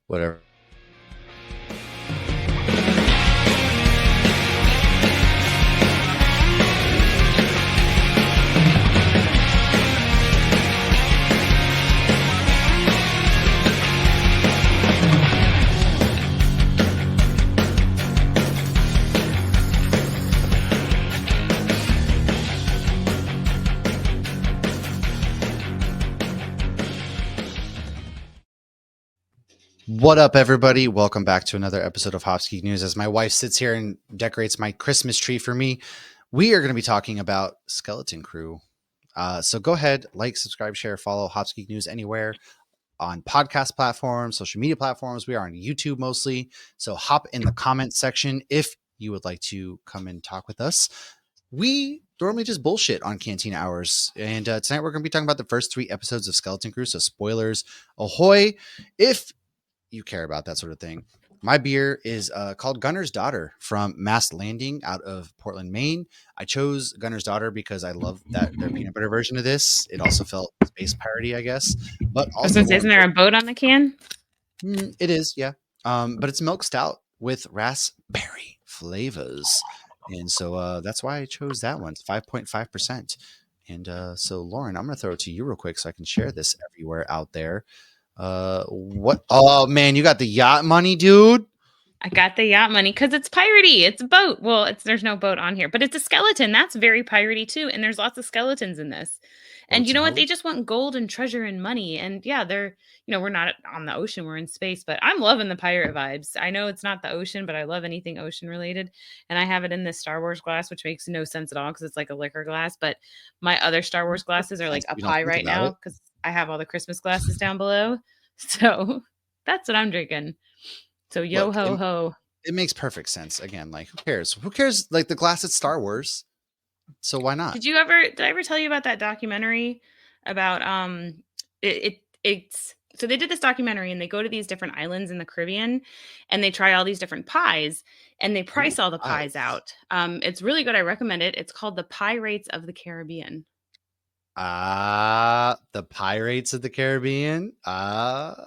Whatever. What up, everybody? Welcome back to another episode of hopsgeeknews. As my wife sits here and decorates my Christmas tree for me, we are going to be talking about Skeleton Crew. So go ahead, like, subscribe, share, follow hopsgeeknews anywhere on podcast platforms, social media platforms. We are on YouTube mostly. So hop in the comments section if you would like to come and talk with us. We normally just bullshit on Cantina Hours. And tonight we're going to be talking about the first 3 episodes of Skeleton Crew. So spoilers, ahoy. If you care about that sort of thing. My beer is called Gunner's Daughter from Mass Landing out of Portland, Maine. I chose Gunner's Daughter because I love that their peanut butter version of this. It also felt space parody, I guess. But I was also, gonna say, isn't there a boat on the can? it is, yeah. But it's milk stout with raspberry flavors. And so that's why I chose that one. It's 5.5%. And so, Lauren, I'm going to throw it to you real quick so I can share this everywhere out there. What? Oh man, you got the yacht money, dude. I got the yacht money because it's piratey. It's a boat. Well, there's no boat on here, but it's a skeleton. That's very piratey too. And there's lots of skeletons in this. And Boats you and know what? They hoes. just want gold and treasure and money. And yeah, we're not on the ocean, we're in space, but I'm loving the pirate vibes. I know it's not the ocean, but I love anything ocean related. And I have it in this Star Wars glass, which makes no sense at all because it's like a liquor glass. But my other Star Wars glasses are like Sense if up you don't high think right about now it. because I have all the Christmas glasses down below. So that's what I'm drinking. So yo Look, ho ho. it makes perfect sense. Again, like who cares? Who cares? Like the glass at Star Wars. So why not? Did I ever tell you about that documentary about it's so they did this documentary and they go to these different islands in the Caribbean and they try all these different pies and they Ooh, price all the pies eyes. out. It's really good. I recommend it. It's called The Pirates of the Caribbean. The Pirates of the Caribbean. Uh,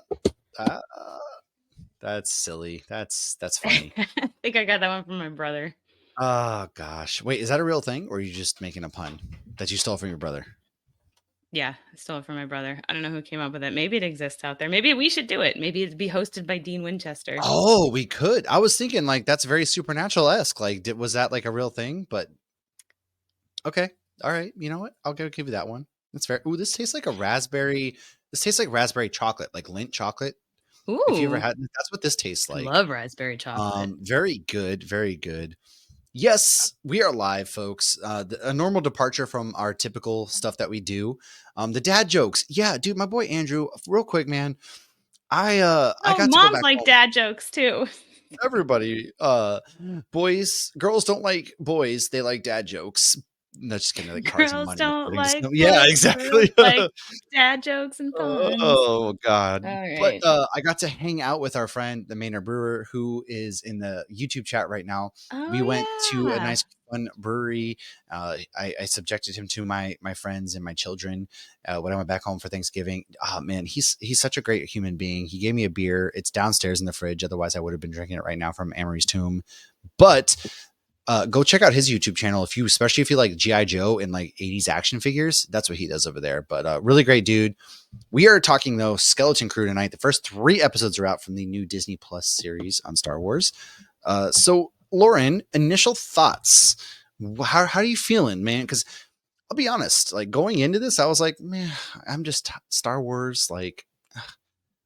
that's silly. That's funny. I think I got that one from my brother. Oh gosh. Wait, is that a real thing, or are you just making a pun that you stole from your brother? Yeah, I stole it from my brother. I don't know who came up with it. Maybe it exists out there. Maybe we should do it. Maybe it'd be hosted by Dean Winchester. Oh, we could. I was thinking like that's very supernatural esque. Like, was that like a real thing? But okay, all right. You know what? I'll give you that one. That's fair. Ooh, this tastes like a raspberry. This tastes like raspberry chocolate, like Lindt chocolate. If you ever Ooh, had, that's what this tastes I like. love raspberry chocolate. Very good, very good. Yes, we are live, folks. A normal departure from our typical stuff that we do. The dad jokes. Yeah, dude, my boy Andrew. Real quick, man. I Oh, got to go moms back like home. dad jokes too. Everybody, girls don't like boys. They like dad jokes. No, just kidding. Like cars and Girls money. I'm don't kidding. Just, like yeah, boys. Girls exactly. like dad jokes and puns. Oh God. All But right. I got to hang out with our friend, the Maynard Brewer, who is in the YouTube chat right now. Oh We went to a yeah. nice fun brewery. I subjected him to my friends and my children when I went back home for Thanksgiving. Oh man, he's such a great human being. He gave me a beer. It's downstairs in the fridge. Otherwise, I would have been drinking it right now from Amory's tomb. But go check out his YouTube channel especially if you like GI Joe and like 80s action figures. That's what he does over there. But really great dude. We are talking though Skeleton Crew tonight. The first 3 episodes are out from the new Disney Plus series on Star Wars. So Lauren, initial thoughts. How are you feeling, man? Because I'll be honest, like going into this, I was like, man, I'm just Star Wars. Like,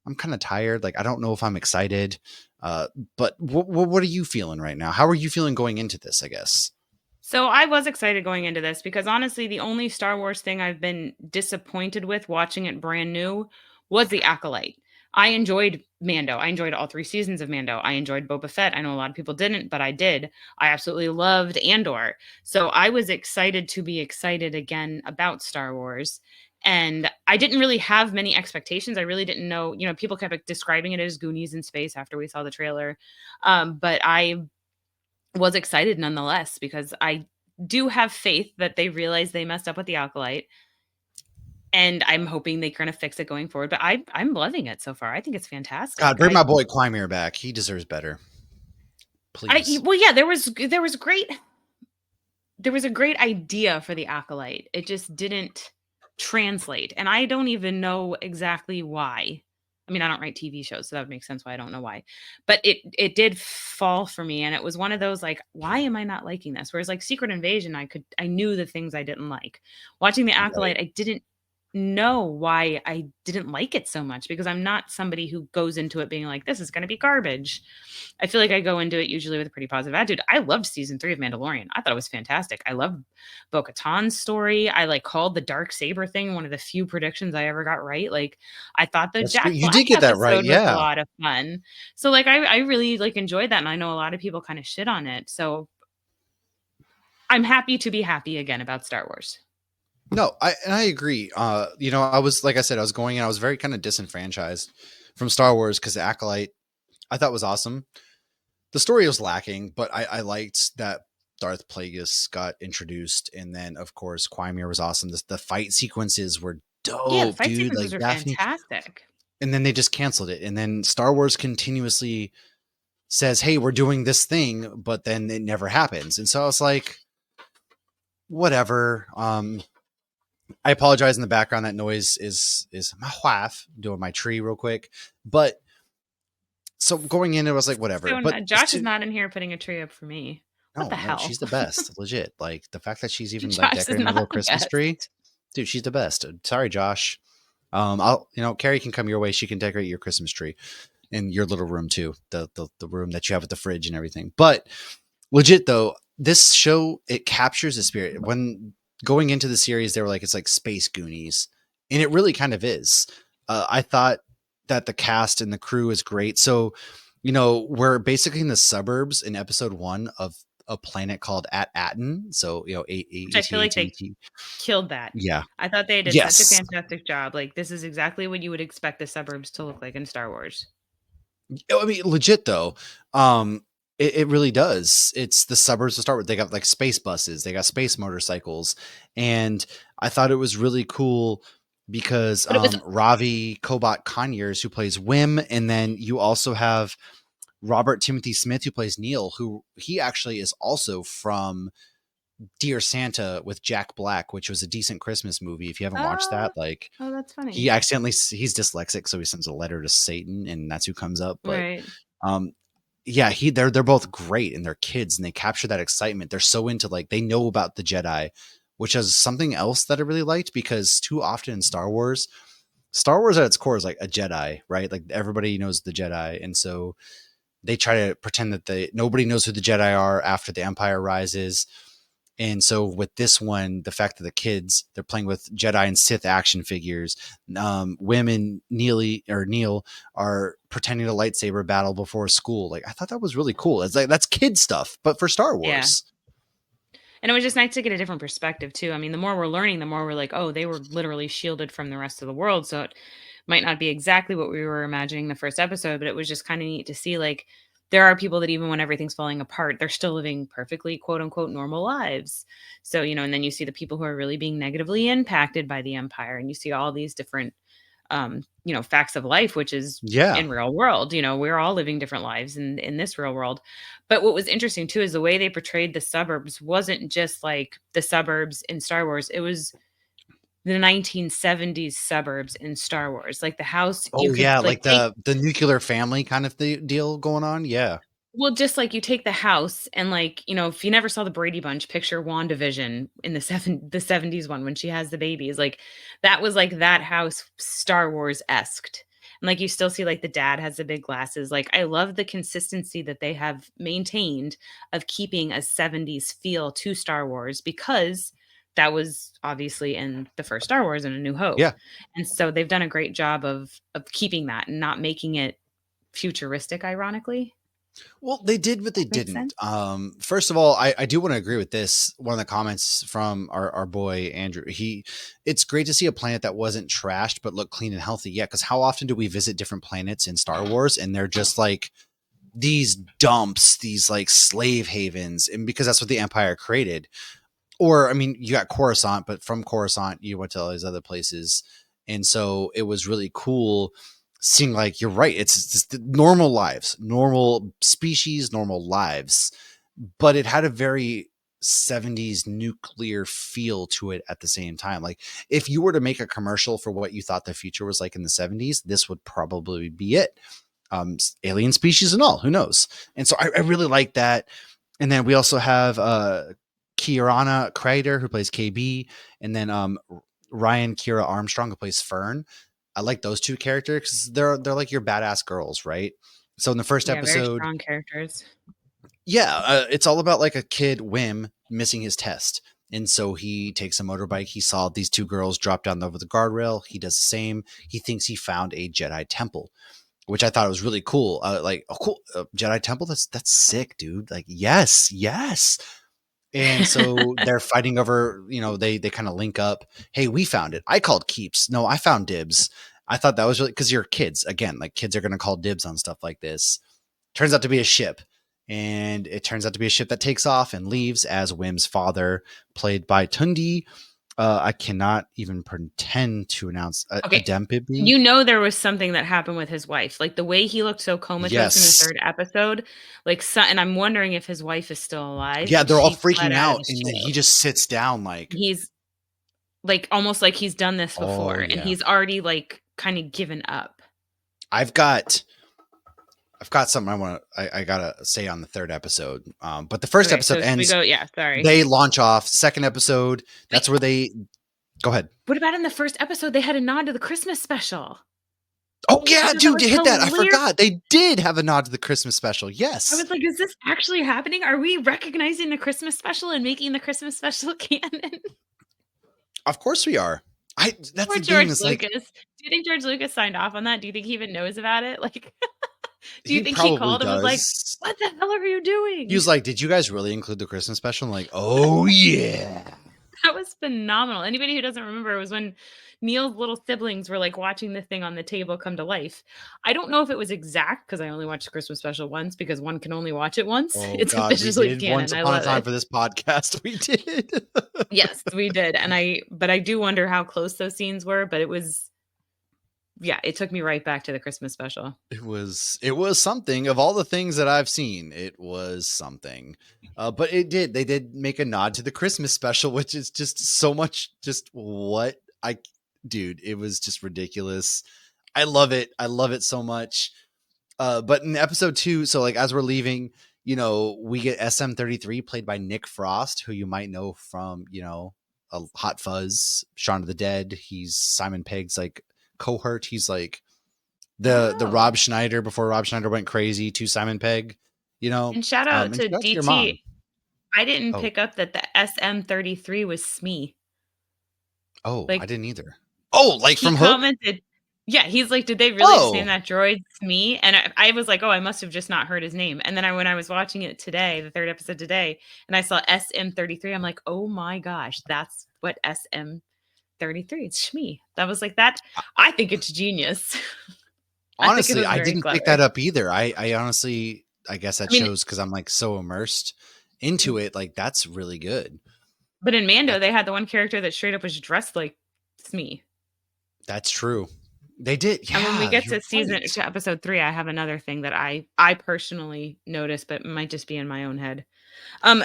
I'm kind of tired. Like, I don't know if I'm excited. But what are you feeling right now? How are you feeling going into this? I guess. So I was excited going into this because honestly, the only Star Wars thing I've been disappointed with watching it brand new was The Acolyte. I enjoyed Mando. I enjoyed all 3 seasons of Mando. I enjoyed Boba Fett. I know a lot of people didn't, but I did. I absolutely loved Andor. So I was excited to be excited again about Star Wars. And I didn't really have many expectations. I really didn't know, people kept describing it as Goonies in space after we saw the trailer. But I was excited nonetheless because I do have faith that they realize they messed up with the Acolyte. and I'm hoping they're gonna fix it going forward, but I'm loving it so far. I think it's God, fantastic. bring my boy Quimir back. He deserves better. Please. Well, yeah, there was a great idea for the acolyte. It just didn't translate, and I don't even know exactly why. I mean, I don't write TV shows, so that would make sense why I don't know why. But it did fall for me, and it was one of those like, why am I not liking this? Whereas like Secret Invasion, I knew the things I didn't like. Watching the Right. acolyte, I didn't know why I didn't like it so much because I'm not somebody who goes into it being like, this is going to be garbage. I feel like I go into it usually with a pretty positive attitude. I loved season 3 of Mandalorian. I thought it was fantastic. I love Bo-Katan's story. I like called the dark saber thing one of the few predictions I ever got right. Like I thought the That's great. Jack You Black did get that right. episode was a Yeah. lot of fun. So like I really like enjoyed that, and I know a lot of people kind of shit on it. So I'm happy to be happy again about Star Wars. No, I agree. I was like I said, I was going in, I was very kind of disenfranchised from Star Wars because the Acolyte I thought was awesome. The story was lacking, but I liked that Darth Plagueis got introduced, and then of course Quimir was awesome. The fight sequences were Yeah, the dope, fight dude. sequences Like are Daphne, fantastic. and then they just canceled it, and then Star Wars continuously says, "Hey, we're doing this thing," but then it never happens, and so I was like, whatever. I apologize in the background. That noise is my wife doing my tree real quick, but so going in, it was like whatever. So But Josh is not in here putting a tree up for me. What the no, hell? she's the best, legit. Like the fact that she's even like Josh is decorating my little not the Christmas tree, best. dude. She's the best. Sorry, Josh. Carrie can come your way. She can decorate your Christmas tree in your little room too, the room that you have with the fridge and everything. But legit though, this show it captures the spirit. When going into the series, they were like it's like Space Goonies, and it really kind of is. I thought that the cast and the crew is great. So, we're basically in the suburbs in episode 1 of a planet called Aten. So, Which I feel like they ATAT. killed that. Yeah. I thought they did such a Yes. fantastic job. Like this is exactly what you would expect the suburbs to look like in Star Wars. I mean, legit though. It really does. It's the suburbs to start with. They got like space buses, they got space motorcycles, and I thought it was really cool because But it was Ravi Kobat Conyers, who plays Wim, and then you also have Robert Timothy Smith, who plays Neil, who he actually is also from Dear Santa with Jack Black, which was a decent Christmas movie. If you haven't watched that, oh, like oh, that's he funny. accidentally he's dyslexic, so he sends a letter to Satan, and that's who comes up. But Right. um, yeah, they're both great, and they're kids, and they capture that excitement. They're so into like they know about the Jedi, which is something else that I really liked because too often in Star Wars at its core is like a Jedi, right? Like everybody knows the Jedi, and so they try to pretend that nobody knows who the Jedi are after the Empire rises. And so with this one, the fact that the kids they're playing with Jedi and Sith action figures, women Neil are pretending to lightsaber battle before school. Like I thought that was really cool. It's like that's kid stuff, but for Star Yeah. Wars. And it was just nice to get a different perspective too. I mean, the more we're learning, the more we're like, oh, they were literally shielded from the rest of the world. So it might not be exactly what we were imagining the first episode, but it was just kind of neat to see like there are people that even when everything's falling apart, they're still living perfectly quote unquote normal lives. So, and then you see the people who are really being negatively impacted by the empire, and you see all these different facts of life, which is Yeah. in real world. We're all living different lives in this real world. But what was interesting too is the way they portrayed the suburbs wasn't just like the suburbs in Star Wars. It was the 1970s suburbs in Star Wars. Like the house you Oh could yeah, like like take. the nuclear family kind of deal going on. Yeah. Well, just like you take the house and like, if you never saw the Brady Bunch, picture WandaVision in the 70s one when she has the babies. Like that was like that house Star Wars-esque. And like you still see like the dad has the big glasses. Like I love the consistency that they have maintained of keeping a 70s feel to Star Wars because that was obviously in the first Star Wars and A New Hope. Yeah. And so they've done a great job of keeping that and not making it futuristic, ironically. Well, they did, but they Makes didn't. sense. First of all, I do want to agree with this. One of the comments from our boy Andrew, it's great to see a planet that wasn't trashed but looked clean and healthy. Yeah, because how often do we visit different planets in Star Wars and they're just like these dumps, these like slave havens, and because that's what the Empire created. or I mean, you got Coruscant, but from Coruscant, you went to all these other places. And so it was really cool seeing, like, you're right. It's just normal lives, normal species, normal lives, but it had a very 70s nuclear feel to it at the same time. Like, if you were to make a commercial for what you thought the future was like in the 70s, this would probably be it. Alien species and all, who knows? And so I really like that. And then we also have Kiarana Kreider, who plays KB, and then Ryan Kira Armstrong, who plays Fern. I like those two characters because they're like your badass girls, right? So in the first Yeah, very episode, strong characters. yeah, it's all about like a kid, Wim, missing his test. And so he takes a motorbike. He saw these two girls drop down over the guardrail. He does the same. He thinks he found a Jedi temple, which I thought was really cool. Like, oh, cool, Jedi temple. That's sick, dude. Like, yes, yes. And so they're fighting over, they kind of link up. Hey, we found it. I called keeps. No, I found dibs. I thought that was really, because you're kids. Again, like, kids are going to call dibs on stuff like this. Turns out to be a ship. And it turns out to be a ship that takes off and leaves as Wim's father, played by Tundi. I cannot even pretend to announce Okay. Adempibi. You know, there was something that happened with his wife. Like, the way he looked so comatose in the Yes. third episode, like, and I'm wondering if his wife is still alive, Yeah, and they're all she fled freaking out of out. the And then ship. he just sits down like, He's, like, almost like he's done this oh, before, and yeah. he's already, like, kind of given up. I've got something I gotta say on the third episode. But the first episode So should we ends. go? Yeah, sorry. They launch off. Second episode, that's where they go ahead. What about in the first episode? They had a nod to the Christmas special. Oh I yeah, thought that dude, was you hit that. I hilarious. forgot. They did have a nod to the Christmas special. I Yes. was like, "Is this actually happening? Are we recognizing the Christmas special and making the Christmas special canon?" Of course we are. That's Poor the thing. George Is like, Lucas. Do you think George Lucas signed off on that? Do you think he even knows about it? Like, do you he think he probably called and was like, does. "What the hell are you He doing?" was like, "Did you guys really include the Christmas special?" I'm like, "Oh yeah." That was phenomenal. Anybody who doesn't remember, it was when Neil's little siblings were, like, watching the thing on the table come to life. I don't know if it was exact because I only watched the Christmas special once because one can only watch it once. Oh It's God, we officially did once canon. I upon a love time it. for this podcast. We did. Yes, we did, and but I do wonder how close those scenes were, but it was, yeah, it took me right back to the Christmas special. It was something. Of all the things that I've seen, it was something. But they did make a nod to the Christmas special, which is just so much just what I dude, it was just ridiculous. I love it. I love it so much. But in episode 2, so like as we're leaving, we get SM33 played by Nick Frost, who you might know from, a Hot Fuzz, Shaun of the Dead. He's Simon Pegg's like cohort. He's like the Oh. Rob Schneider before Rob Schneider went crazy to Simon Pegg, And shout out and to shout out to your mom. DT. I didn't Oh, pick up that the SM33 was Smee. I Like, didn't either. Oh, like he from Hook? commented, yeah, he's like, "Did they really just name Oh, that droid Smee?" And I was like, "Oh, I must have just not heard his name." And then when I was watching it today, the third episode today, and I saw SM33, I'm like, "Oh my gosh, that's what SM33, it's Shmi." That was like that. I think it's genius. I think it honestly, was I very didn't pick that clever. up either. I honestly, I guess that I mean, shows because I'm like so immersed into it. Like, that's really good. but in Mando, That's they had the one character that straight up was dressed like Smee. that's true. They did. And when we Yeah, get you're to right. episode 3, I have another thing that I personally noticed, but it might just be in my own head.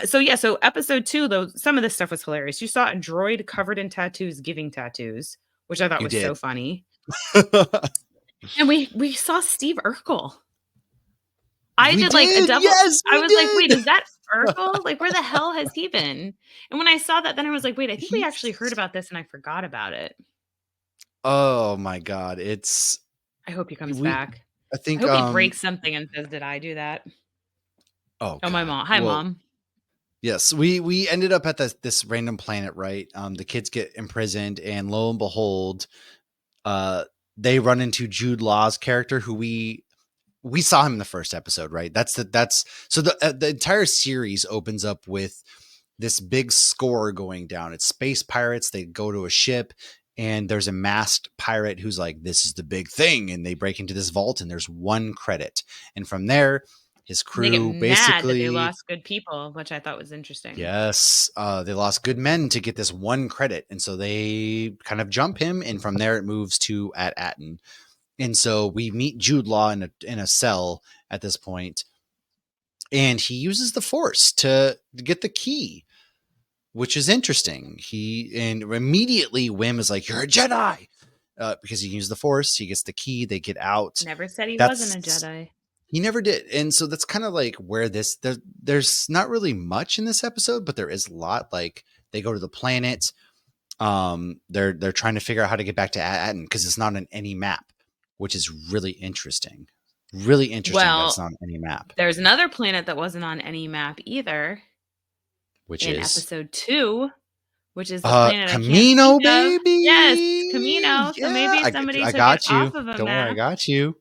So yeah, so episode 2, though, some of this stuff was hilarious. You saw a droid covered in tattoos giving tattoos, which I thought You was so did. funny. And we saw Steve Urkel. I We did like a did. double. Yes, I we was like, "Wait, did. is that Urkel? Like, where the hell has he been?" And when I saw that, then I was like, "Wait, I think we actually heard He's about this and I forgot about it." Oh my God. It's I hope he comes we back. I I think hope he breaks something and says, "Did I do that?" oh Oh, my God. mom. Hi, Well, mom. yes, we ended up at this random planet, right? The kids get imprisoned, and lo and behold, uh they run into Jude Law's character, who we saw him in the first episode, right? That's so the entire series opens up with this big score going down. It's space pirates. They go to a ship, and there's a masked pirate who's like, "This is the big thing," and they break into this vault, and there's one credit, and from there His And they get crew mad that they basically, lost good people, which I thought was interesting. yes, they lost good men to get this one credit. And so they kind of jump him. And from there, it moves to at Atten. And so we meet Jude Law in a cell at this point, and he uses the Force to get the key, which is interesting. And immediately Wim is like, "You're a Jedi," because he used the Force. He gets the key. They get out. Never said he wasn't a That's Jedi. He never did, and so that's kind of like where there's not really much in this episode, but there is a lot. Like they go to the planet. They're trying to figure out how to get back to Atten because it's not on any map, which is really interesting. Really interesting that it's Well, not on any map, there's another planet that wasn't on any map either which in is episode 2, which is the planet I can't Camino, think of. Yes, baby. Camino. So Yeah, maybe somebody I took it got off you. of a Don't worry, I map. got you.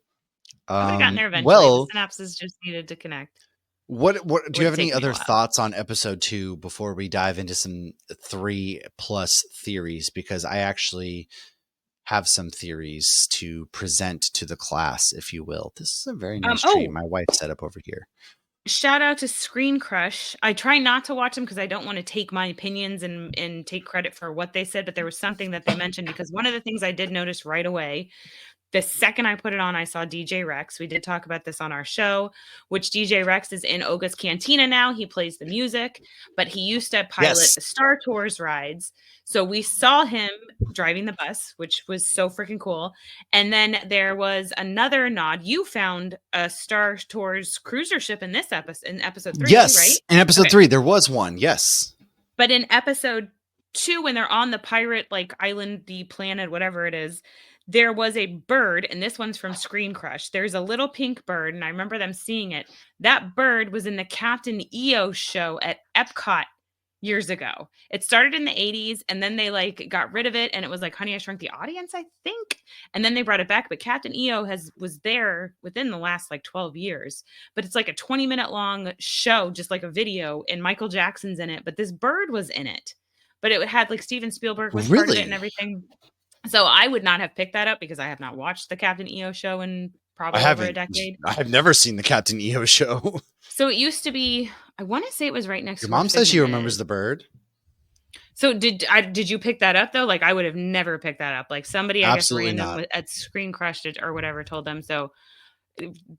I would have gotten there eventually. The Well, synapses just needed to connect. what It do you would have have any taken me a other while. thoughts on episode 2 before we dive into some 3+ theories? Because I actually have some theories to present to the class, if you will. This is a very nice tree Oh, my wife set up over here. shout out to Screen Crush. I try not to watch them because I don't want to take my opinions and take credit for what they said, but there was something that they mentioned because one of the things I did notice right away, the second I put it on, I saw DJ Rex. We did talk about this on our show, which DJ Rex is in Oga's Cantina now. He plays the music, but he used to pilot Yes. the Star Tours rides. So we saw him driving the bus, which was so freaking cool. And then there was another nod. You found a Star Tours cruiser ship in this episode, in episode 3, right? Yes. In episode Okay. 3, there was one. Yes. But in episode 2, when they're on the pirate like island, the planet, whatever it is, there was a bird, and this one's from Screen Crush. There's a little pink bird, and I remember them seeing it. That bird was in the Captain EO show at Epcot years ago. It started in the 80s, and then they like got rid of it, and it was like Honey, I Shrunk the Audience, I think. And then they brought it back, but Captain EO was there within the last like 12 years. But it's like a 20-minute long show, just like a video, and Michael Jackson's in it, but this bird was in it. But it had like Steven Spielberg was part of it and Really? everything. So I would not have picked that up because I have not watched the Captain EO show in I probably over a haven't. decade. I've never seen the Captain EO show. So it used to be, I want to say it was right next Your to where mom says she Figment remembers is. the bird. So did you pick that up though? Like I would have never picked that up. Like somebody I guess Absolutely random not. at Screen Crushed it or whatever told them. So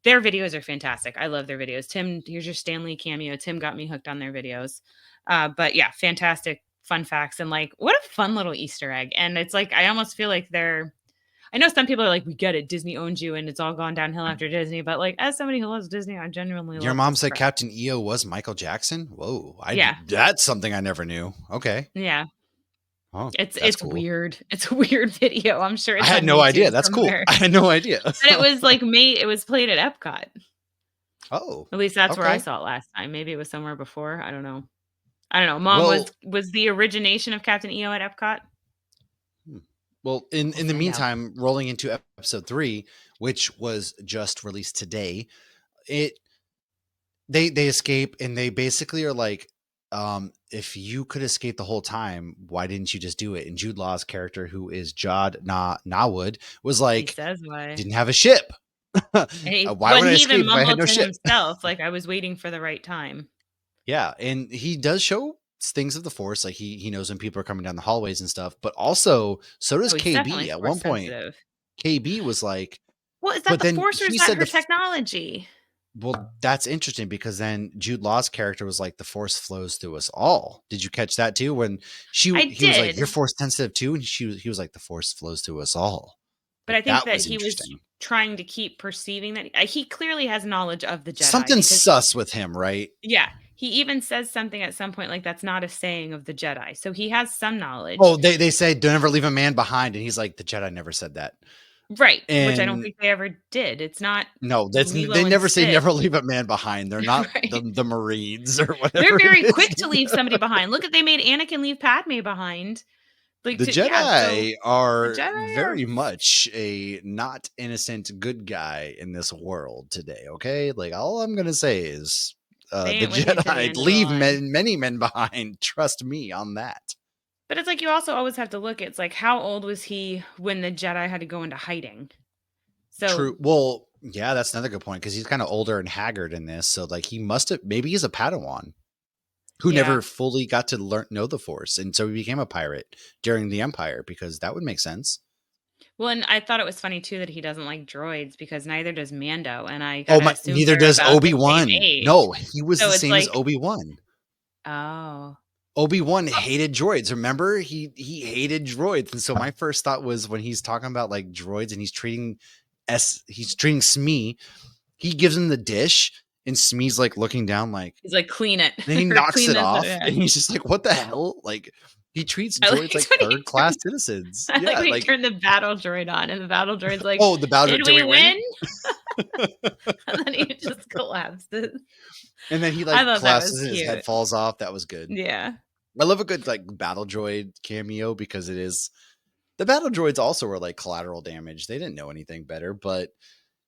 their videos are fantastic. I love their videos. Tim, here's your Stanley cameo. Tim got me hooked on their videos. But yeah, fantastic fun facts and like what a fun little Easter egg. And it's like I almost feel like they're I know some people are like, we get it, Disney owns you and it's all gone downhill after Disney. But like as somebody who loves Disney, I genuinely Your love mom this said crap. Captain EO was Michael Jackson. Whoa, Yeah. that's something I never knew. Okay. Yeah. Oh, It's that's it's cool. weird. It's a weird video. I'm sure I it's had on no idea. YouTube That's cool. somewhere. I had no idea. But it was like it was played at Epcot. Oh, At least that's where I okay. saw it last time. Maybe it was somewhere before. I don't know. I don't know. Mom Well, was the origination of Captain EO at Epcot? hmm. Well, in We'll the find out. meantime, rolling into episode 3, which was just released today, it they escape and they basically are like, if you could escape the whole time, why didn't you just do it? And Jude Law's character, who is Jod Nawood, was He like, says why. didn't have a ship. And Why when would I he even escape if I had mumbled no to ship? himself, like I was waiting for the right time. Yeah, and he does show things of the Force, like he knows when people are coming down the hallways and stuff. But also, so does Oh, he's KB. definitely At one force point, sensitive. KB was like, Well, is that but the then force or is he that said her technology? well, that's interesting because then Jude Law's character was like, the Force flows through us all. Did you catch that too? When I he was like, did. you're Force sensitive too, and he was like, the Force flows through us all. But Like I think that that was he was interesting. trying to keep perceiving that he clearly has knowledge of the Jedi Something because sus with him, right? yeah, he even says something at some point like that's not a saying of the Jedi. So he has some knowledge. Oh, they say don't ever leave a man behind, and he's like, the Jedi never said that. Right, which I don't And think they ever did. It's not no, they Lilo and never say Sid. never leave a man behind. They're not Right. the Marines or They're whatever it very is. quick to leave somebody behind. Look at they made Anakin leave Padme behind. Like The yeah, so Jedi the are Jedi are very much a not innocent good guy in this world today. Okay, like all I'm gonna say is they the ain't with me to the Jedi end of the leave line. many men behind. Trust me on that. But it's like you also always have to look, it's like how old was he when the Jedi had to go into hiding? So True. Well, Yeah, that's another good point because he's kind of older and haggard in this. So like he must have maybe he's a Padawan who Yeah. never fully got to learn know the Force, and so he became a pirate during the Empire because that would make sense. Well, and I thought it was funny too that he doesn't like droids because neither does Mando, and I Oh gotta my! assume Neither they're does about the Obi same Wan. age. No, he was So the it's same as like, Obi Wan. oh, Obi Wan hated droids. Remember, he hated droids, and so my first thought was when he's talking about like droids and he's treating Smee. He gives him the dish, and Smee's like looking down, like, he's like, clean it and he or knocks clean it this. off, Yeah. and he's just like, "What the hell?" Like, he treats I droids liked like when third he class turned. citizens. I like Yeah, when he like, turned the battle droid on, and the battle droid's like, oh, the battle. "Did Did we we win? win?" And then he just collapses. And then he I like thought that was collapses and his head cute. falls off. That was good. Yeah. I love a good like battle droid cameo because it is the battle droids also were like collateral damage. They didn't know anything better, but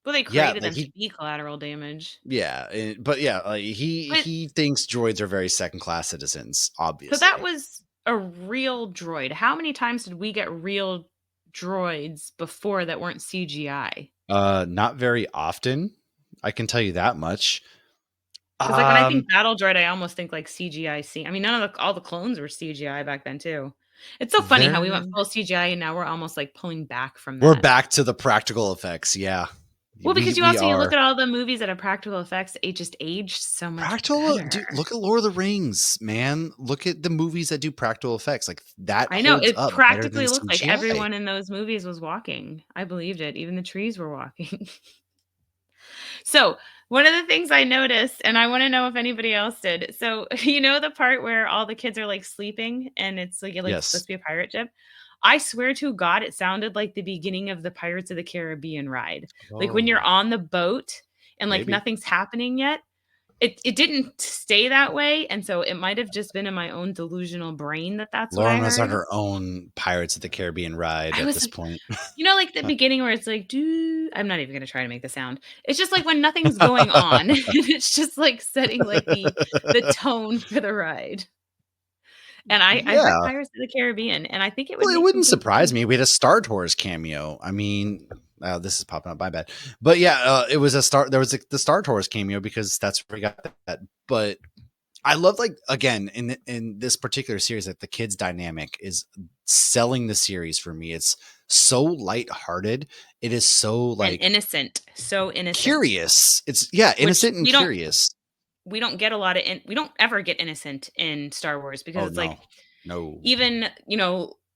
Well, they yeah, created like them to be collateral damage. yeah, but yeah, like But he thinks droids are very second class citizens, so that obviously. was a real droid. How many times did we get real droids before that weren't CGI? Not very often. I can tell you that much. 'Cause, like, when I think Um, battle droid, I almost think, like, CGI scene. I mean, none of the all the clones were CGI back then too. It's so funny how we went there full CGI and now we're almost, like, pulling back from we're that. back to the practical effects. Yeah, Well, because we you look are at all the movies that have practical effects, it just aged so much practical. better. Dude, look at Lord of the Rings, man. Look at the movies that do practical effects. Like that I know, holds it up better than practically looked like CGI. everyone in those movies was walking. I believed it, even the trees were walking. So, one of the things I noticed, and I wanna know if anybody else did, so, you know the part where all the kids are, like, sleeping and it's, like, supposed Yes. to be a pirate ship? I swear to God, it sounded like the beginning of the Pirates of the Caribbean ride. Like, when you're Oh, on the boat and, like, maybe. nothing's happening yet, it didn't stay that way, and so it might have just been in my own delusional brain that that's what I Lauren was on heard. her own Pirates of the Caribbean ride I at was this like, point. you know, like the beginning where it's like, "Doo" I'm not even gonna try to make the sound. It's just like when nothing's going on, it's just like setting like the tone for the ride. And I heard Yeah. Pirates of the Caribbean, and I think it would Well, it make wouldn't complete surprise sense. me. We had a Star Tours cameo. I mean, this is popping up. My bad. But yeah, it was a star. There was the Star Tours cameo because that's where we got that. But I love like again in this particular series that the kids dynamic is selling the series for me. It's so lighthearted. It is so And like innocent, so innocent, curious. It's yeah, which innocent and curious. we don't get a lot of we don't ever get innocent in Star Wars because Oh it's like no. No. even,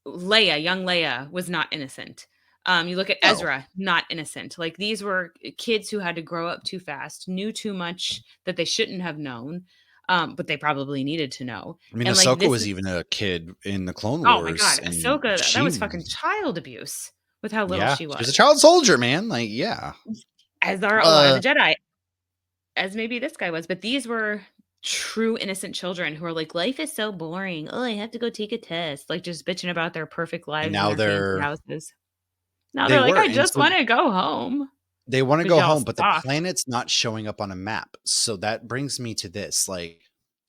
Leia, young Leia was not innocent. You look at No. Ezra, not innocent. Like these were kids who had to grow up too fast, knew too much that they shouldn't have known, but they probably needed to know. I mean, And like Ahsoka this was is even a kid in the Clone oh my Wars, god, and Ahsoka, that she, was fucking child abuse with how little yeah, she she was a was. child soldier, man. Like, yeah, As are a lot of the uh, Jedi, as maybe this guy was, but these were true innocent children who are like, life is so boring. Oh, I have to go take a test. Like just bitching about their perfect and lives and now their fancy houses. Now they they're like, were, I and just so want to go home they want to because go y'all home, but the soft. planet's not showing up on a map. So that brings me to this, like.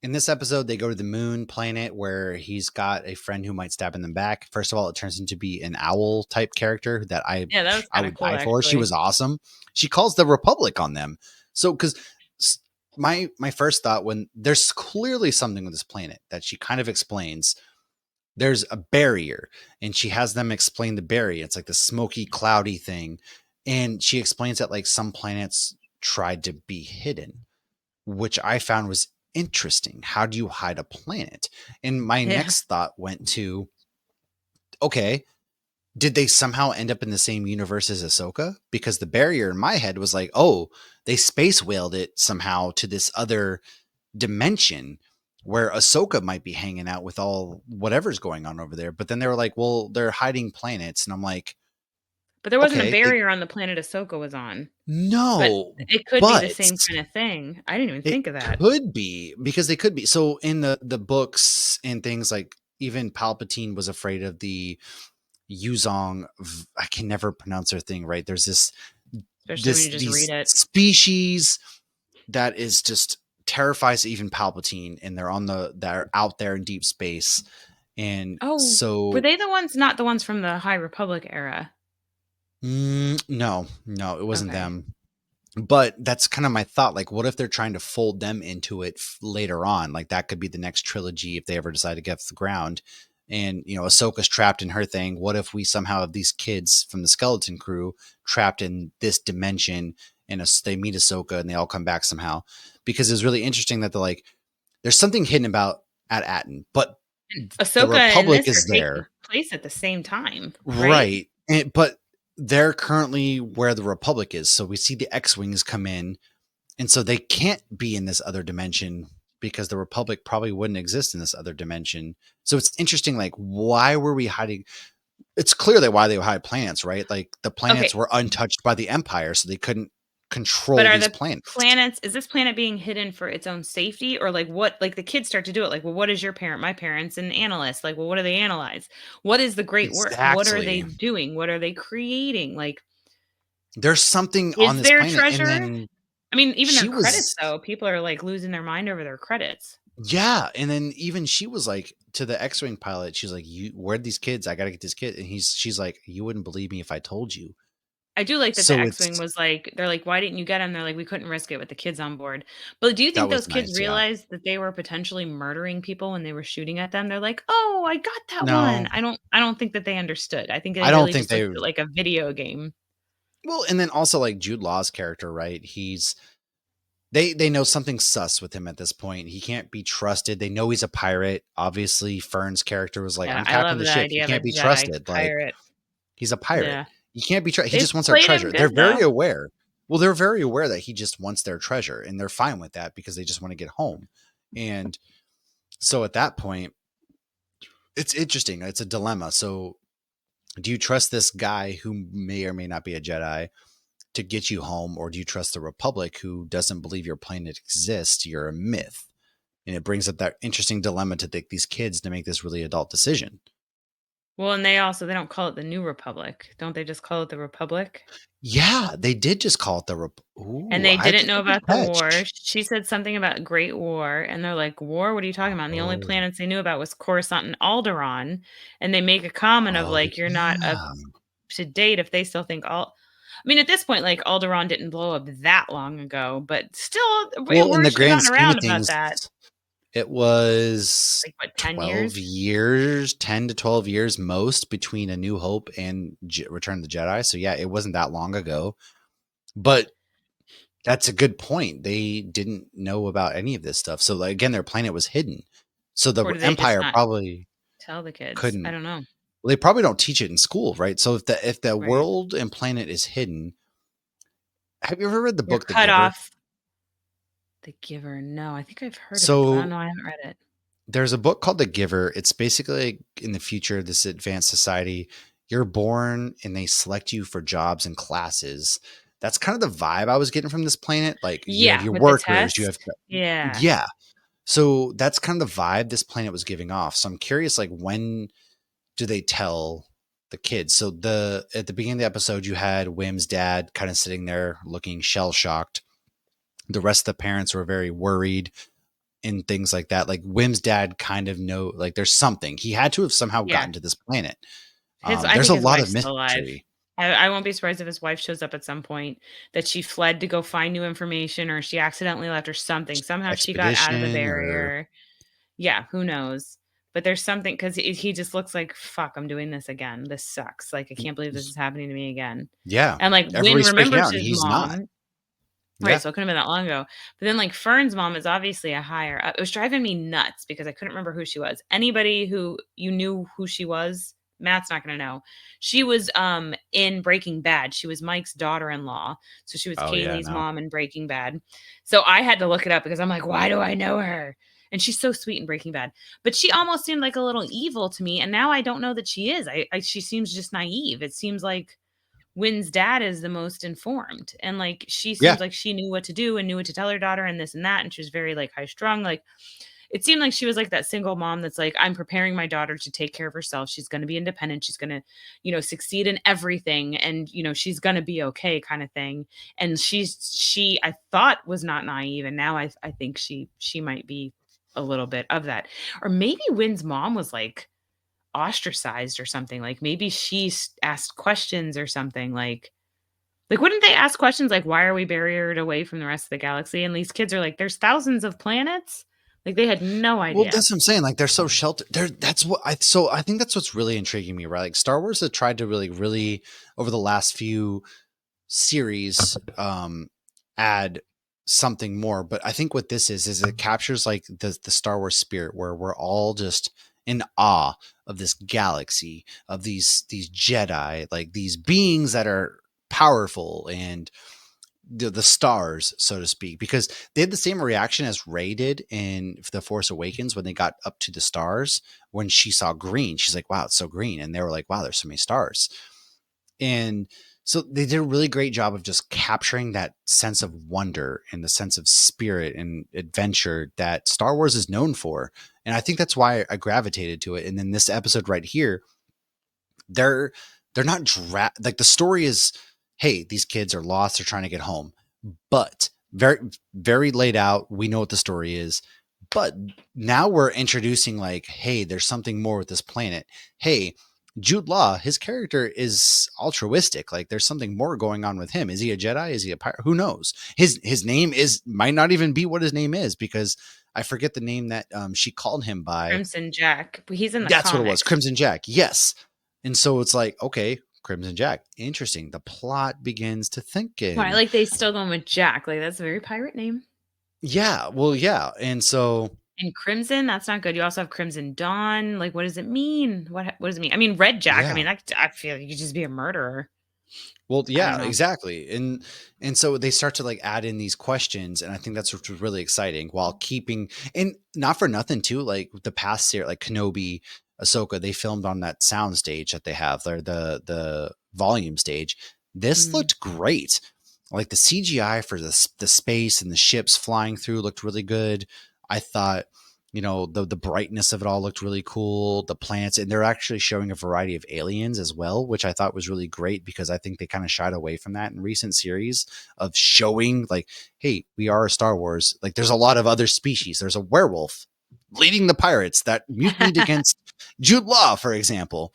In this episode, they go to the moon planet where he's got a friend who might stab in the back. First of all, it turns into be an owl type character that Yeah, that was I kind of would cool die for. She actually. was awesome. She calls the Republic on them. So because my first thought when there's clearly something with this planet that she kind of explains. There's a barrier, and she has them explain the barrier. It's like the smoky, cloudy thing, and she explains that like some planets tried to be hidden, which I found was interesting. How do you hide a planet? And my Yeah. next thought went to, okay, did they somehow end up in the same universe as Ahsoka? Because the barrier in my head was like, oh, they space whaled it somehow to this other dimension where Ahsoka might be hanging out with all whatever's going on over there. But then they were like, well, they're hiding planets. And I'm like, But there wasn't a okay, barrier on the planet Ahsoka was on. But no, it could be the but same kind of thing. I didn't even it think of that. could be because they could be. So in the books and things like even Palpatine was afraid of the Yuzong. I can never pronounce their thing right. There's Especially when you just read these it. species that is just terrifies even Palpatine, and they're out there in deep space, and Oh, were so they the ones not the ones from the High Republic era? no, it wasn't Okay. them. But that's kind of my thought. Like, what if they're trying to fold them into it later on? Like, that could be the next trilogy if they ever decide to get off the ground. And, Ahsoka's trapped in her thing. What if we somehow have these kids from the Skeleton Crew trapped in this dimension and they meet Ahsoka and they all come back somehow? Because it's really interesting that there's something hidden about at Atten, but And the Ahsoka and Republic this are is taking there. place at the same time, right? Right. But they're currently where the Republic is. So we see the X-Wings come in, and so they can't be in this other dimension because the Republic probably wouldn't exist in this other dimension. So it's interesting, like, why were we hiding? It's clear that why they would hide planets, right? Like, the planets Okay, were untouched by the Empire, so they couldn't but control are these the planets. planets is this planet being hidden for its own safety, or like what, like the kids start to do it like, well, what is your parent, my parents, and analysts, like, well, what do they analyze? What is the great work? What are they Exactly. doing? What are they creating? Like, There's something on is this there planet, and treasure? then I mean, even their she credits was though, people are like losing their mind over their credits. yeah, and then even she was like to the X-wing pilot, she's like, "You, where'd these kids? I gotta get this kid." And she's like, "You wouldn't believe me if I told you." I do like that the So X-Wing was like, they're like, "Why didn't you get him?" They're like, "We couldn't risk it with the kids on board." But do you that think was those kids nice. Yeah. realized that they were potentially murdering people when they were shooting at them? They're like, "Oh, I got that one." No, I don't think that they understood. I think they I don't really think just looked they. at it like a video game. Well, and then also like Jude Law's character, right? They know something sus with him at this point. He can't be trusted. They know he's a pirate. Obviously, Fern's character was like, Yeah, "I'm I captain love of the the ship. He idea of a can't be Jedi trusted." Like, pirate. he's a pirate. Yeah. He can't be trusted. He They just wants our played him treasure. They're good very though. aware. Well, they're very aware that he just wants their treasure, and they're fine with that because they just want to get home. And so at that point, it's interesting. It's a dilemma. So, do you trust this guy who may or may not be a Jedi to get you home, or do you trust the Republic who doesn't believe your planet exists? You're a myth. And it brings up that interesting dilemma to these kids to make this really adult decision. Well, and they don't call it the New Republic. Don't they just call it the Republic? Yeah, they did just call it the And Ooh, they I didn't that's know a good about the war. catch. She said something about Great War, and they're like, "War? What are you talking about?" And the only Oh, planets they knew about was Coruscant and Alderaan, and they make a comment of oh like, "You're not up yeah. to date if they still think all." I mean, at this point, like Alderaan didn't blow up that long ago, but still, Well, in word the should have grand gotten scheme of around about things, that. it was Like what, 10 12 years? years, 10 to 12 years most between A New Hope and Return of the Jedi. So yeah, it wasn't that long ago. But that's a good point. They didn't know about any of this stuff. So like, again, their planet was hidden. So the Or do they just Empire not probably tell the kids? I couldn't. don't know. Well, they probably don't teach it in school, right? So if the Right. world and planet is hidden, have you ever read the You're book The cut Giver? off. The Giver. No, I think I've heard of it, but I don't So know. I haven't read it. there's a book called The Giver. It's basically like in the future, this advanced society, you're born and they select you for jobs and classes. That's kind of the vibe I was getting from this planet. Like, you have Yeah, your with the workers, you have test. Yeah. yeah. So that's kind of the vibe this planet was giving off. So I'm curious, like, when do they tell the kids? So the at the beginning of the episode, you had Wim's dad kind of sitting there looking shell shocked. The rest of the parents were very worried and things like that. Like, Wim's dad kind of know, like, there's something. He had to have somehow Yeah. gotten to this planet. I There's think a his lot of wife's still alive. mystery. I won't be surprised if his wife shows up at some point, that she fled to go find new information or she accidentally left or something. Somehow she got out of the Expedition or barrier. Yeah, who knows? But there's something because he just looks like, "Fuck, I'm doing this again. This sucks. Like, I can't believe this is happening to me again." yeah, And, like, Win everybody's freaking remembers out and his he's not. mom. Right, Yeah. so it couldn't have been that long ago. But then, like, Fern's mom is obviously a higher up. It was driving me nuts because I couldn't remember who she was. Anybody who you knew who she was, Matt's not gonna know. She was, in Breaking Bad. She was Mike's daughter-in-law. So she was Oh yeah, Kaylee's no. mom in Breaking Bad. So I had to look it up because I'm like, "Why do I know her?" And she's so sweet in Breaking Bad. But she almost seemed like a little evil to me, and now I don't know that she is. I she seems just naive. It seems like Wynn's dad is the most informed, and, like, she Yeah. seems like she knew what to do and knew what to tell her daughter and this and that, and she was very, like, high strung, like, it seemed like she was, like, that single mom that's like, "I'm preparing my daughter to take care of herself, she's gonna be independent, she's gonna, succeed in everything, and, she's gonna be okay," kinda thing, and she I thought was not naive, and now I think she might be a little bit of that. Or maybe Wynn's mom was, like, ostracized or something, like, maybe she asked questions or something, like, Like, wouldn't they ask questions like, "Why are we barriered away from the rest of the galaxy?" And these kids are like, "There's thousands of planets." Like, they had no Well, idea. that's what I'm saying. Like they're so sheltered. That's what I. So I think that's what's really intriguing me, right? Like Star Wars has tried to really over the last few series add something more, but I think what this is it captures like the Star Wars spirit where we're all just in awe of this galaxy, of these Jedi, like these beings that are powerful, and the stars, so to speak, because they had the same reaction as Rey did in The Force Awakens when they got up to the stars. When she saw green, she's like, wow, it's so green, and they were like, wow, there's so many stars. And so they did a really great job of just capturing that sense of wonder and the sense of spirit and adventure that Star Wars is known for. And I think that's why I gravitated to it. And then this episode right here, they're not like the story is, hey, these kids are lost, they're trying to get home. But very, very laid out. We know what the story is. But now we're introducing like, hey, there's something more with this planet. Hey, Jude Law, his character is altruistic. Like there's something more going on with him. Is he a Jedi? Is he a pirate? Who knows? His name is might not even be what his name is, because I forget the name that she called him by. Crimson Jack, but he's in the That's what it was. comics. Crimson Jack. Yes. And so it's like, okay, Crimson Jack. Interesting. The plot begins to Why, thinking. like, they still going with Jack, like, that's a very pirate name. Yeah. Well, yeah. And so, And Crimson, that's not good. You also have Crimson Dawn, like, what does it mean? What does it mean? I mean, Red Jack, I yeah. mean, that I feel like you could just be a murderer. Well, I don't yeah, know. exactly. And so they start to like add in these questions, and I think that's what's really exciting while keeping, and not for nothing too, like the past series, like Kenobi, Ahsoka, they filmed on that sound stage that they have there, the volume stage. This Mm. looked great. Like the CGI for the space and the ships flying through looked really good. I thought, the brightness of it all looked really cool. The planets, and they're actually showing a variety of aliens as well, which I thought was really great, because I think they kind of shied away from that in recent series of showing like, hey, we are a Star Wars. Like there's a lot of other species. There's a werewolf leading the pirates that mutinied against Jude Law, for example.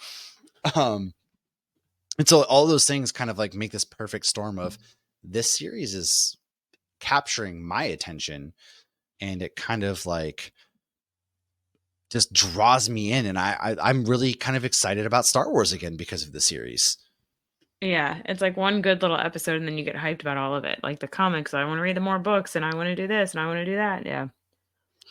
Um, and so all those things kind of like make this perfect storm of this series is capturing my attention, and it kind of like just draws me in, and I'm really kind of excited about Star Wars again because of the series. Yeah, it's like one good little episode, and then you get hyped about all of it. Like the comics, I wanna read the more books, and I wanna do this, and I wanna do that, yeah.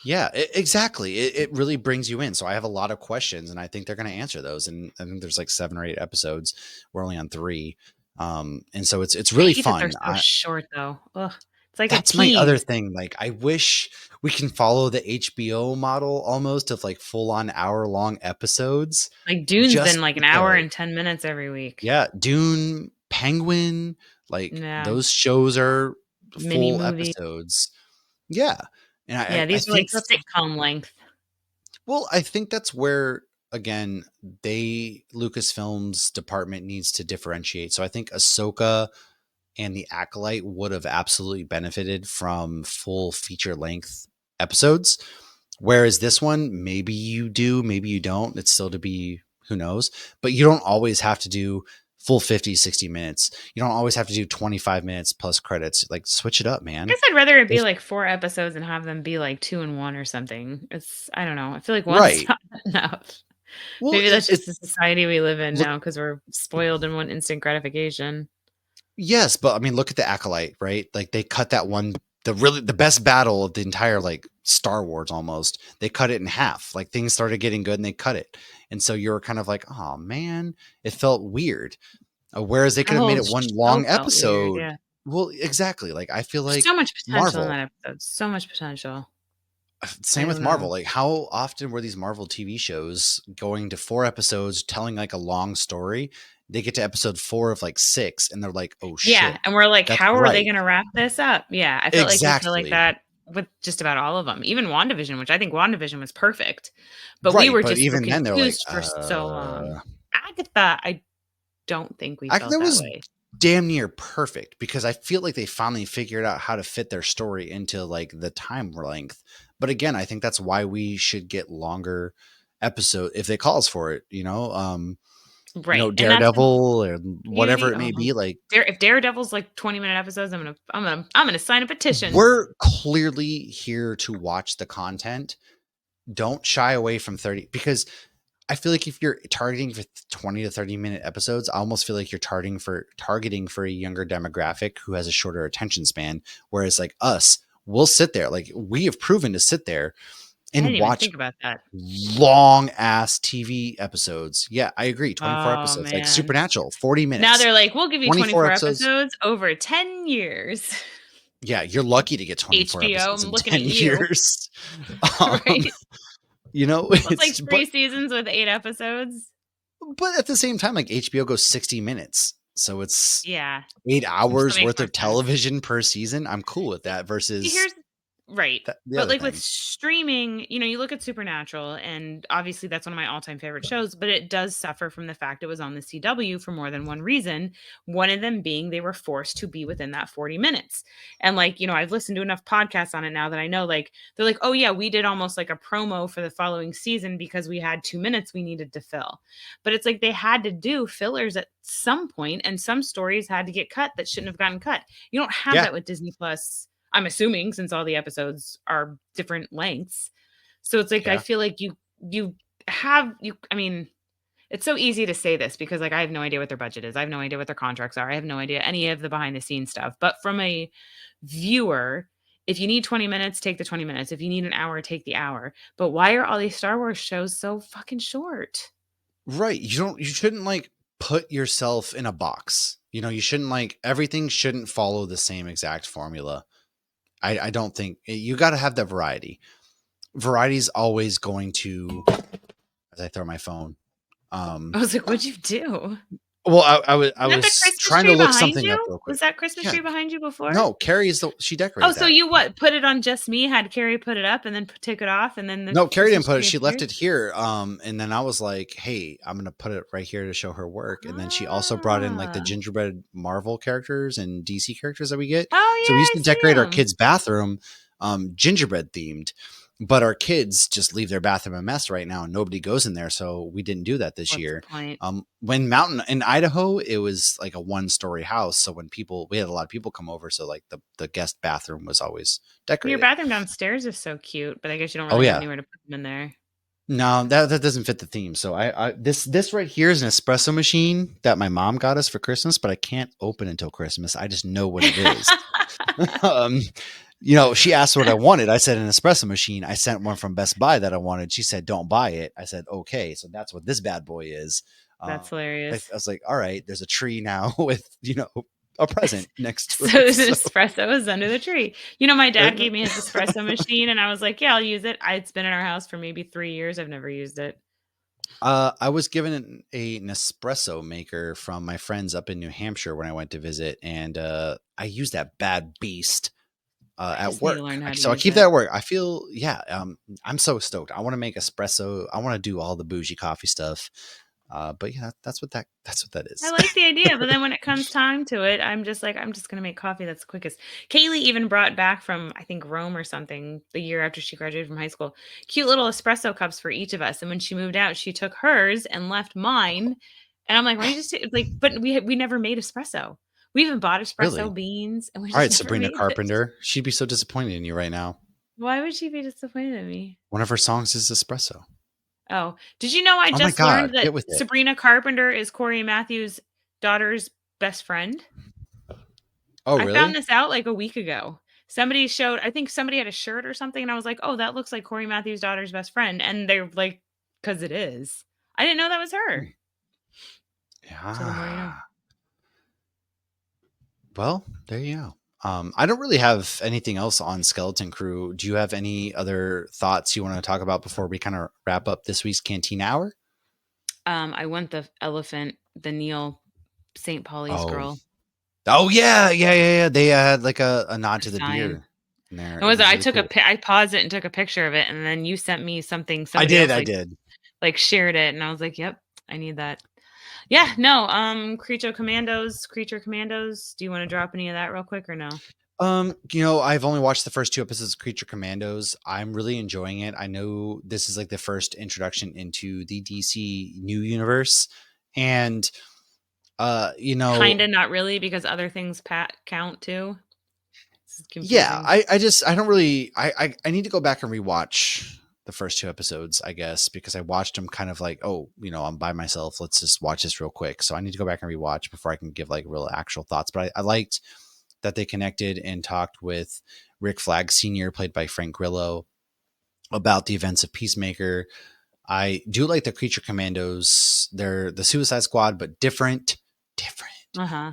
Yeah, exactly. It really brings you in. So I have a lot of questions, and I think they're going to answer those. And I think there's like 7 or 8 episodes. We're only on 3, and so it's I really hate that they're fun. so short, though. Ugh, it's like a That's my other tease. thing. Like, I wish we can follow the HBO model almost of like full on hour-long episodes, Like, Dune's been just like an hour because. and 10 minutes every week. Yeah, Dune, Penguin, like Yeah, those shows are mini full movie. episodes. Yeah. And Yeah, I these are like think that's, sitcom length. well, I think that's where again Lucasfilm's department needs to differentiate. So I think Ahsoka and the Acolyte would have absolutely benefited from full feature length episodes. Whereas this one, maybe you do, maybe you don't. It's still to be, who knows. But you don't always have to do full 50, 60 minutes. You don't always have to do 25 minutes plus credits. Like switch it up, I man. guess I'd rather it be There's, like 4 episodes and have them be like 2 in 1 or something. It's I don't know. I feel like one's right. not enough. Well, Maybe that's it just the society we live in look, now because 'cause we're spoiled and want instant gratification. yes, but I mean, look at the Acolyte, right? Like they cut that one, the best battle of the entire like Star Wars almost. They cut it in half. Like things started getting good and they cut it. And so you're kind of like, oh man, it felt weird. Whereas they The could have made whole it one show long felt weird, episode. yeah. Well, exactly. Like I feel There's like so much potential in Marvel. that episode, so much potential. I Same with don't Marvel. know. Like how often were these Marvel TV shows going to 4 episodes, telling like a long story? They get to episode 4 of like 6, and they're like, "Oh Yeah, shit, and we're like, that's "How are they right." gonna wrap this up?" Yeah, I felt like you feel like Exactly. that with just about all of them. Even WandaVision, which I think WandaVision was perfect, but we Right, were but just so even then they're like, confused for so long. Agatha, I don't think we felt That that was way. damn near perfect, because I feel like they finally figured out how to fit their story into like the time length. But again, I think that's why we should get longer episode if they calls for it, Right. And that's the Daredevil or whatever beauty. it may Oh, be. Like, If Daredevil's like 20-minute episodes, I'm gonna sign a petition. we're clearly here to watch the content. Don't shy away from 30, because I feel like if you're targeting for 20 to 30-minute episodes, I almost feel like you're targeting for a younger demographic who has a shorter attention span. Whereas like us, we'll sit there. Like, we have proven to sit there I didn't and even watch think about that. long ass TV episodes. Yeah, I agree. 24 Oh episodes, like man. Supernatural, 40 Now minutes, they're like, we'll give you 24 24 episodes. episodes over 10 years. Yeah, you're lucky to get 24 HBO, episodes I'm in looking at 10 you. years. Um, Right? Well, it's it's like but 3 seasons with 8 episodes. at the same time, like HBO goes 60 minutes. So it's Yeah. 8 Which that hours makes worth more of sense. television per season. I'm cool with that versus Here's right. the But other like with thing. streaming, you look at Supernatural, and obviously that's one of my all-time favorite shows, but it does suffer from the fact it was on the CW for more than one reason. One of them being they were forced to be within that 40 minutes. And like, I've listened to enough podcasts on it now that I know, like, they're like, oh yeah, we did almost like a promo for the following season because we had 2 minutes we needed to fill. But it's like they had to do fillers at some point, and some stories had to get cut that shouldn't have gotten cut. You don't have Yeah, that with Disney Plus, I'm assuming, since all the episodes are different lengths. So it's like I yeah. feel like you have you I mean, it's so easy to say this because like I have no idea what their budget is. I have no idea what their contracts are. I have no idea any of the behind the scenes stuff. But from a viewer, if you need 20 minutes, take the 20 minutes. If you need an hour, take the hour. But why are all these Star Wars shows so fucking short? Right. You shouldn't like put yourself in a box. You shouldn't like everything shouldn't follow the same exact formula. I don't think you got to have that variety. Variety's always going to, as I throw my phone. I Um, was like, what'd you do? well, I Is that the was Christmas trying to tree look behind something up you? real quick. Was that Christmas Yeah, tree behind you before? no, Carrie she Oh, decorated so that. you what? Put it on just me? Had Carrie put it up and then took it off, and then the No, Carrie didn't Christmas put it. tree She left appeared? it here. And then I was like, "Hey, I'm gonna put it right here to show her work." And then she also brought in like the Ah. gingerbread Marvel characters and DC characters that we get. Oh, So we used yeah, to I see decorate our him. kids' bathroom gingerbread themed, but our kids just leave their bathroom a mess right now, and nobody goes in there. So we didn't do that this What's the year. point? When Mountain in Idaho, it was like a 1-story house. So when we had a lot of people come over, so like the guest bathroom was always Your decorated. bathroom downstairs is so cute, but I guess you don't Oh really have yeah, anywhere to put them in there. no, that doesn't fit the theme. So this right here is an espresso machine that my mom got us for Christmas, but I can't open until Christmas. I just know what it is. um, she asked what I wanted. I said an espresso machine. I sent one from Best Buy that I wanted. She said, "Don't buy it." I said, "Okay." So that's what this bad boy is. That's I hilarious. was like, "All right." There's a tree now with a present next to So it. the So espresso is under the tree. My dad gave me his espresso machine, and I was like, "Yeah, I'll use it." It's been in our house for maybe 3 years. I've never used it. I was given an espresso maker from my friends up in New Hampshire when I went to visit, and I used that bad beast I at just need to work. learn how to So I use keep it. that at work. I feel, yeah, I'm so stoked. I want to make espresso. I want to do all the bougie coffee stuff. But yeah, that's what that I is. like the idea, but then when it comes time to it, I'm just like, I'm just gonna make coffee that's the quickest. Kaylee even brought back from I think Rome or something the year after she graduated from high school, cute little espresso cups for each of us. And when she moved out, she took hers and left mine. And I'm like, why don't you just like? But we never made espresso. We even bought espresso Really? beans, and we All just right, never Sabrina made it. Carpenter. She'd be so disappointed in you right now. Why would she be disappointed in me? One of her songs is espresso. Oh, did you know I Oh my just learned God, that get with it. Sabrina Carpenter is Corey Matthews' daughter's best friend? Oh, I found really? this out like a week ago. I think somebody had a shirt or something, and I was like, "Oh, that looks like Corey Matthews' daughter's best friend." And they're like, "'Cause it is." I didn't know that was her. Hmm. So the more you know. Yeah. Well, there you go. I don't really have anything else on Skeleton Crew. Do you have any other thoughts you want to talk about before we kind of wrap up this week's Cantina Hour? I want the elephant, the Neil St. Pauli's Oh, girl, yeah. They had like a nod the to the sign. beer in there. It It was was I really took a cool. pi I paused it and took a picture of it, and then you sent me something I somebody did. else, I did. like, shared it, and I was like, "Yep, I need that." Yeah, no, Creature Commandos, do you wanna drop any of that real quick or no? I've only watched the first 2 episodes of Creature Commandos. I'm really enjoying it. I know this is like the first introduction into the DC new universe, And you Kind know, of not really because other things count too. This is yeah, confusing. I don't really I need to go back and rewatch the first two episodes, I guess, because I watched them kind of like, oh, I'm by myself. Let's just watch this real quick. So I need to go back and rewatch before I can give like real actual thoughts. But I liked that they connected and talked with Rick Flag Sr., played by Frank Grillo, about the events of Peacemaker. I do like the Creature Commandos. They're the Suicide Squad, but different. Different. Uh-huh.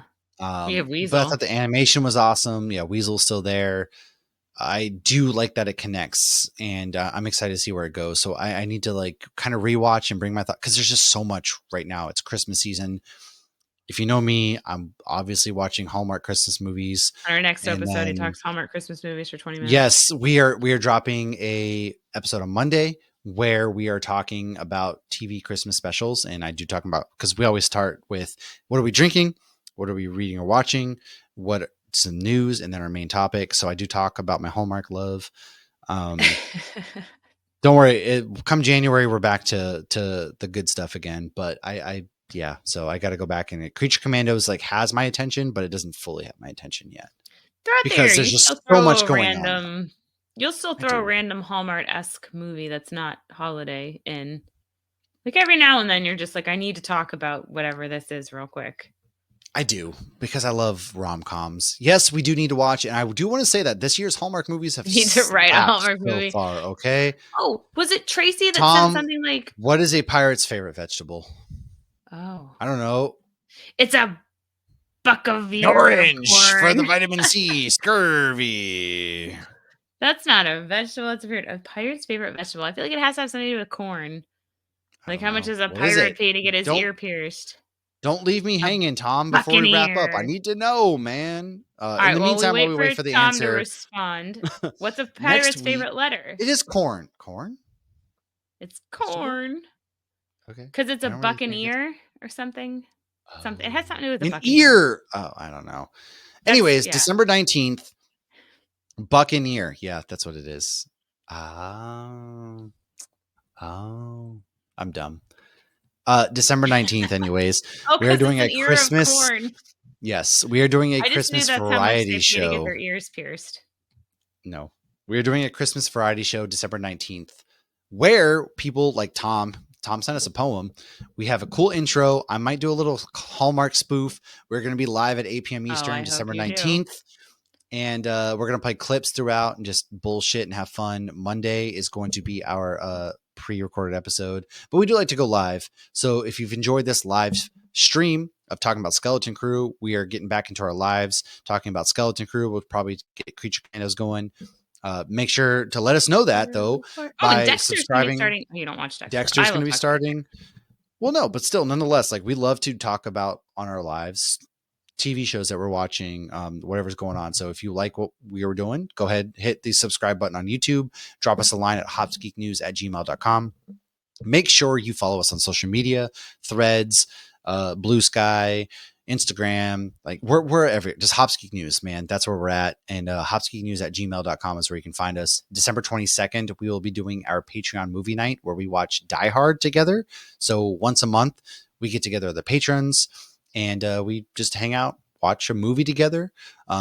You have But I thought Weasel. the animation was awesome. Yeah, Weasel's still there. I do like that it connects, and I'm excited to see where it goes. So I need to like kind of rewatch and bring my thought, because there's just so much right now. It's Christmas season. If you know me, I'm obviously watching Hallmark Christmas movies, On our next and episode, he then talks Hallmark Christmas movies for 20 minutes. yes, we are dropping a episode on Monday where we are talking about TV Christmas specials, and I do talk about, because we always start with what are we drinking, what are we reading or watching, what's the news, and then our main topic. So I do talk about my Hallmark love. Um, don't worry, come January we're back to the good stuff again. But I yeah, so I got to go back, and Creature Commandos like has my attention, but it doesn't fully have my attention yet Throughout the because year, there's you still just so throw much a going on. random. You'll still I throw a do. random Hallmark-esque movie that's not holiday in. Like every now and then, you're just like, I need to talk about whatever this is real quick. I do, because I love rom coms. Yes, we do need to watch, and I do want to say that this year's Hallmark movies have You need to write a slapped Hallmark so movie. far. Okay, Oh, was it Tracy that said Tom, something like, what is a pirate's favorite vegetable? "Oh, I don't know. it's a buck of ear of Orange for the corn"? vitamin C, scurvy. That's not a vegetable. It's a pirate's favorite vegetable. I feel like it has to have something to do with corn. I Like, don't how much know. does a What is pirate it? pay to get his Don't ear pierced? don't leave me A hanging, Tom. Before we wrap up, I buccaneer. need to know, man. All In right. the Well, we meantime, while wait we for wait for the Tom to answer, respond. What's a next pirate's week favorite letter? it is corn. Corn It's vegetable. corn. Okay, Because it's I a don't really think it's buccaneer or something. Something. It has something oh, to do with a an buccaneer. ear. Oh, I don't know. That's Anyways, yeah. December 19th, Buccaneer. Yeah, that's what it is. Oh, oh, I'm dumb. December 19th, anyways. Oh, We are because doing it's a an ear of Christmas, corn. yes, we are doing a I just knew Christmas that's how much they variety pay to get show. their ears pierced. No, we are doing a Christmas variety show December 19th, where people like Tom sent us a poem. We have a cool intro. I might do a little Hallmark spoof. We're going to be live at 8 p.m. Oh, Eastern, I hope December you do. 19th. And we're going to play clips throughout and just bullshit and have fun. Monday is going to be our pre-recorded episode, but we do like to go live. So if you've enjoyed this live stream of talking about Skeleton Crew, we are getting back into our lives talking about Skeleton Crew. We'll probably get Creature Commandos going. Make sure to let us know that though Oh, and by Dexter's going to be subscribing. starting. Oh, you don't watch Dexter. Dexter's I going will to be talk about starting. Well, no, but still, nonetheless, like we love to talk about on our lives TV shows that we're watching, whatever's going on. So if you like what we were doing, go ahead, hit the subscribe button on YouTube, drop us a line at hopsgeeknews@gmail.com. Make sure you follow us on social media, Threads, Blue Sky, Instagram, like we're every, just Hopsgeek News, man. That's where we're at. And hopsgeeknews@gmail.com is where you can find us. December 22nd, we will be doing our Patreon movie night where we watch Die Hard together. So once a month, we get together the patrons and we just hang out, watch a movie together.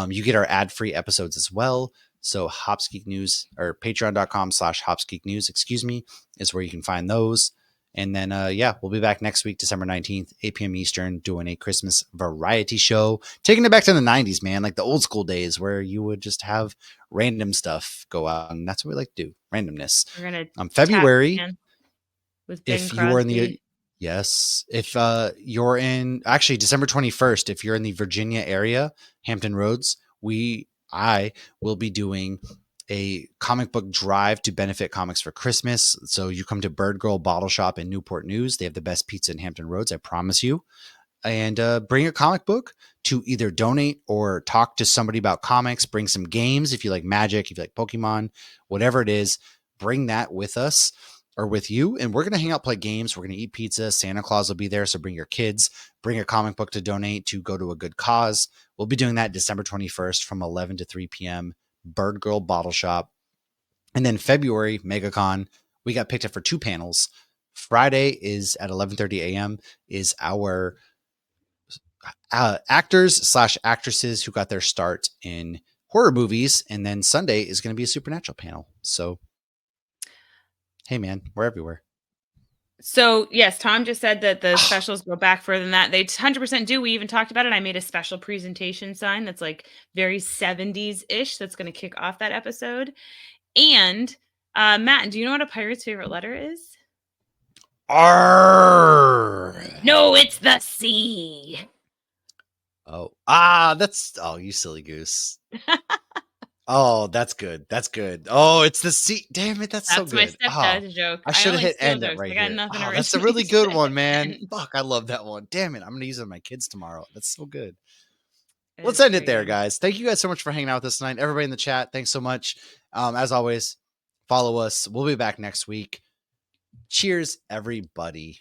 You get our ad-free episodes as well. So Hopsgeek News, or patreon.com/Hopsgeek News, excuse me, is where you can find those. And then, yeah, we'll be back next week, December 19th, 8 p.m. Eastern, doing a Christmas variety show, taking it back to the 90s, man, like the old school days where you would just have random stuff go out. And that's what we like to do, randomness. We're going to tap February, in with Bing if you're in the, Crosby. yes, if you're in, actually, December 21st, if you're in the Virginia area, Hampton Roads, I will be doing a comic book drive to benefit comics for Christmas. So you come to Bird Girl Bottle Shop in Newport News. They have the best pizza in Hampton Roads, I promise you. And bring a comic book to either donate or talk to somebody about comics. Bring some games if you like Magic, if you like Pokemon, whatever it is. Bring that with us or with you. And we're going to hang out, play games. We're going to eat pizza. Santa Claus will be there. So bring your kids. Bring a comic book to donate to go to a good cause. We'll be doing that December 21st from 11 to 3 p.m. Bird Girl Bottle Shop. And then February, MegaCon, we got picked up for 2 panels Friday is at 11:30 a.m. is our actors/actresses who got their start in horror movies, and then Sunday is going to be a supernatural panel. So, hey, man, we're everywhere. So, yes, Tom just said that the specials go back further than that. They 100% do. We even talked about it. I made a special presentation sign that's like very 70s-ish that's going to kick off that episode. And Matt, do you know what a pirate's favorite letter is? Arr! No, it's the C. You silly goose. Oh, that's good. That's good. Oh, it's the C. Damn it, that's so That's my good. Oh, stepdad's joke. I I should have only hit steal end up jokes. right I got here. nothing Oh, that's a originally really good one, man. said. Fuck, I love that one. Damn it, I'm gonna use it with my kids tomorrow. That's so good. Let's It's end it great. there, guys. Thank you guys so much for hanging out with us tonight. Everybody in the chat, thanks so much. As always, follow us. We'll be back next week. Cheers, everybody.